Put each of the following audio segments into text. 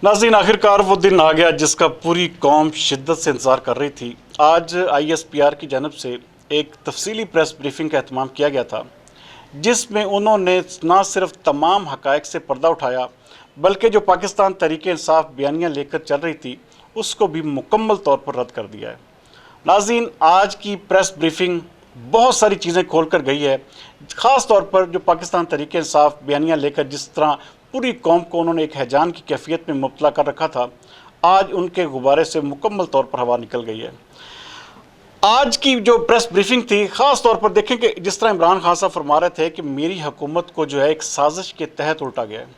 नाज़रीन, आखिरकार वो दिन आ गया जिसका पूरी कौम शिद्दत से इंतज़ार कर रही थी। आज ISPR की जानब से एक तफसीली प्रेस ब्रीफिंग का एहतमाम किया गया था, जिसमें उन्होंने ना सिर्फ तमाम हक़ाइक़ से पर्दा उठाया, बल्कि जो पाकिस्तान तहरीक-ए-इंसाफ बयानियाँ लेकर चल रही थी उसको भी मुकम्मल तौर पर रद्द कर दिया है। नाज़रीन, आज की प्रेस ब्रीफिंग बहुत सारी चीज़ें खोल कर गई है, ख़ास तौर पर जो पाकिस्तान तहरीक-ए-इंसाफ बयानियाँ लेकर जिस तरह पूरी कौम को उन्होंने एक हैजान की कैफियत में मुब्तला कर रखा था, आज उनके गुब्बारे से मुकम्मल तौर पर हवा निकल गई है। आज की जो प्रेस ब्रीफिंग थी, ख़ास तौर पर देखें कि जिस तरह इमरान खान साहब फरमा रहे थे कि मेरी हुकूमत को जो है एक साजिश के तहत उल्टा गया है।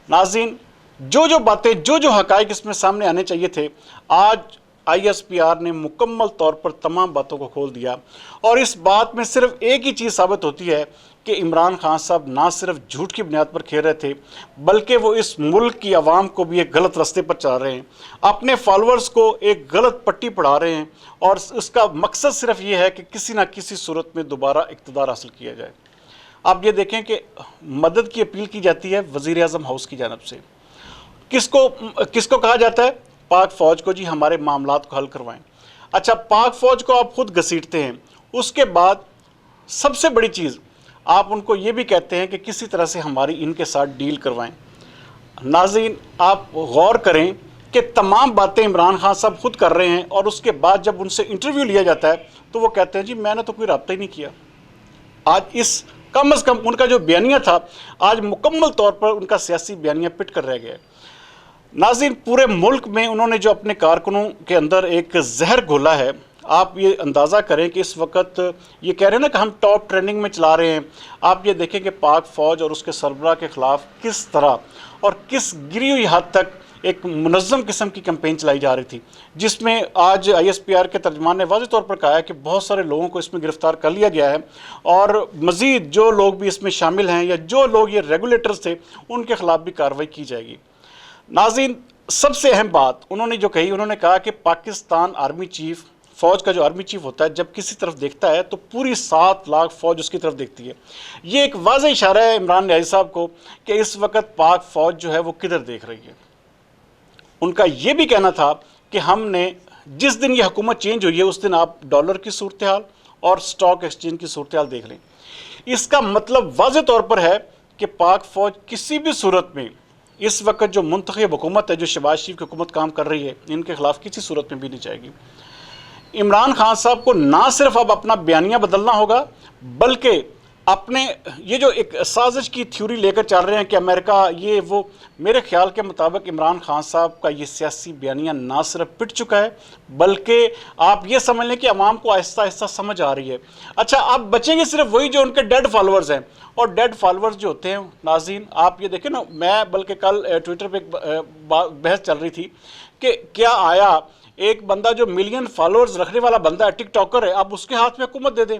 नाज़रीन, जो बातें जो हक़ाइक़ इसमें सामने आने चाहिए थे, आज ISPR ने मुकम्मल तौर पर तमाम बातों को खोल दिया। और इस बात में सिर्फ एक ही चीज़ साबित होती है कि इमरान खान साहब ना सिर्फ झूठ की बुनियाद पर खेल रहे थे, बल्कि वो इस मुल्क की आवाम को भी एक गलत रास्ते पर चला रहे हैं, अपने फॉलोअर्स को एक गलत पट्टी पढ़ा रहे हैं, और उसका मकसद सिर्फ ये है कि किसी ना किसी सूरत में दोबारा इक़्तिदार हासिल किया जाए। आप ये देखें कि मदद की अपील की जाती है वज़ीर-ए-आज़म हाउस की जानब से। किसको कहा जाता है? पाक फ़ौज को, जी हमारे मामलात को हल करवाएं। अच्छा, पाक फ़ौज को आप खुद घसीटते हैं, उसके बाद सबसे बड़ी चीज़ आप उनको ये भी कहते हैं कि किसी तरह से हमारी इनके साथ डील करवाएं। नाज़रीन, आप गौर करें कि तमाम बातें इमरान खान साहब खुद कर रहे हैं, और उसके बाद जब उनसे इंटरव्यू लिया जाता है तो वो कहते हैं जी मैंने तो कोई रब्ता ही नहीं किया। आज इस कम अज़ कम उनका जो बयानिया था, आज मुकम्मल तौर पर उनका सियासी बयानिया पिट कर रह गया है। नाज़रीन, पूरे मुल्क में उन्होंने जो अपने कारकुनों के अंदर एक जहर घोला है, आप ये अंदाज़ा करें कि इस वक्त ये कह रहे हैं ना कि हम टॉप ट्रेंडिंग में चला रहे हैं। आप ये देखें कि पाक फ़ौज और उसके सरबराह के ख़िलाफ़ किस तरह और किस गिरी हुई हद तक एक मुनज़्ज़म किस्म की कैंपेन चलाई जा रही थी, जिसमें आज ISPR के तर्जुमान ने वाज़ेह तौर पर कहा है कि बहुत सारे लोगों को इसमें गिरफ़्तार कर लिया गया है, और मज़ीद जो लोग भी इसमें शामिल हैं या जो लोग ये रेगुलेटर्स थे उनके ख़िलाफ़ भी कार्रवाई की जाएगी। नाज़रीन, सबसे अहम बात उन्होंने जो कही, उन्होंने कहा कि पाकिस्तान आर्मी चीफ़, फ़ौज का जो आर्मी चीफ़ होता है, जब किसी तरफ देखता है तो पूरी 7 लाख फ़ौज उसकी तरफ देखती है। ये एक वाज़ेह इशारा है इमरान न्याज़ी साहब को कि इस वक्त पाक फ़ौज जो है वो किधर देख रही है। उनका ये भी कहना था कि हमने जिस दिन ये हुकूमत चेंज हुई है उस दिन आप डॉलर की सूरत हाल और स्टॉक एक्सचेंज की सूरत हाल देख लें। इसका मतलब वाज़ेह तौर पर है कि पाक फ़ौज किसी भी सूरत में इस वक्त जो मुंतखब हुकूमत है, जो शहबाज शरीफ की हुकूमत काम कर रही है, इनके ख़िलाफ़ किसी सूरत में भी नहीं जाएगी। इमरान खान साहब को ना सिर्फ अब अपना बयानिया बदलना होगा, बल्कि अपने ये जो एक साजिश की थ्योरी लेकर चल रहे हैं कि अमेरिका ये वो, मेरे ख्याल के मुताबिक इमरान खान साहब का ये सियासी बयानिया ना सिर्फ पिट चुका है, बल्कि आप ये समझ लें कि अवाम को आहिस्ता आहिस्ता समझ आ रही है। अच्छा, अब बचेंगे सिर्फ वही जो उनके डेड फॉलोअर्स हैं, और डेड फॉलोअर्स जो होते हैं नाज़रीन, आप ये देखें ना, मैं बल्कि कल ट्विटर पर एक बहस चल रही थी कि क्या आया एक बंदा जो मिलियन फॉलोअर्स रखने वाला बंदा है, टिकटॉकर है, अब उसके हाथ में हुकूमत दे दें।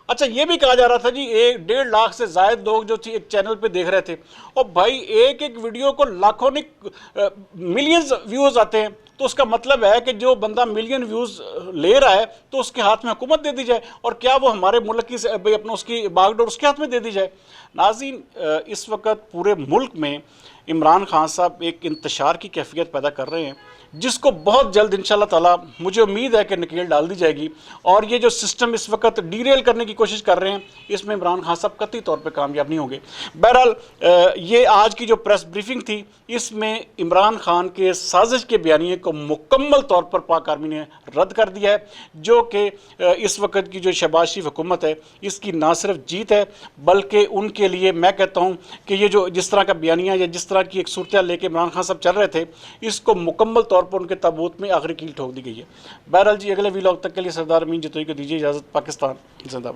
अच्छा, ये भी कहा जा रहा था जी 1.5 लाख से ज़ायद लोग जो थी एक चैनल पे देख रहे थे, और भाई एक वीडियो को लाखों नहीं मिलियंस व्यूज़ आते हैं, तो उसका मतलब है कि जो बंदा मिलियन व्यूज़ ले रहा है तो उसके हाथ में हुकूमत दे दी जाए, और क्या वो हमारे मुल्क की भाई अपना उसकी बागडोर उसके हाथ में दे दी जाए। नाज़रीन, इस वक्त पूरे मुल्क में इमरान खान साहब एक इंतशार की कैफियत पैदा कर रहे हैं, जिसको बहुत जल्द इंशाल्लाह ताला मुझे उम्मीद है कि नकेल डाल दी जाएगी। और ये जो सिस्टम इस वक्त डीरेल करने की कोशिश कर रहे हैं, इसमें इमरान खान साहब कतई तौर पे कामयाब नहीं होंगे। बहरहाल, ये आज की जो प्रेस ब्रीफिंग थी, इसमें इमरान खान के साजिश के बयानिए को मुकम्मल तौर पर पाक आर्मी ने रद्द कर दिया है, जो कि इस वक्त की जो शहबाज शरीफ हुकूमत है इसकी ना सिर्फ जीत है, बल्कि उनके लिए मैं कहता हूँ कि ये जो जिस तरह का बयानिया या जिस तरह की एक सूरत लेके इमरान खान साहब चल रहे थे, इसको मुकम्मल तौर पर उनके ताबूत में आखिरी कील ठोक दी गई है। बहरहाल जी, अगले व्लॉग तक के लिए सरदार अमीन जतोई को दीजिए इजाज़त। पाकिस्तान जिंदाबाद।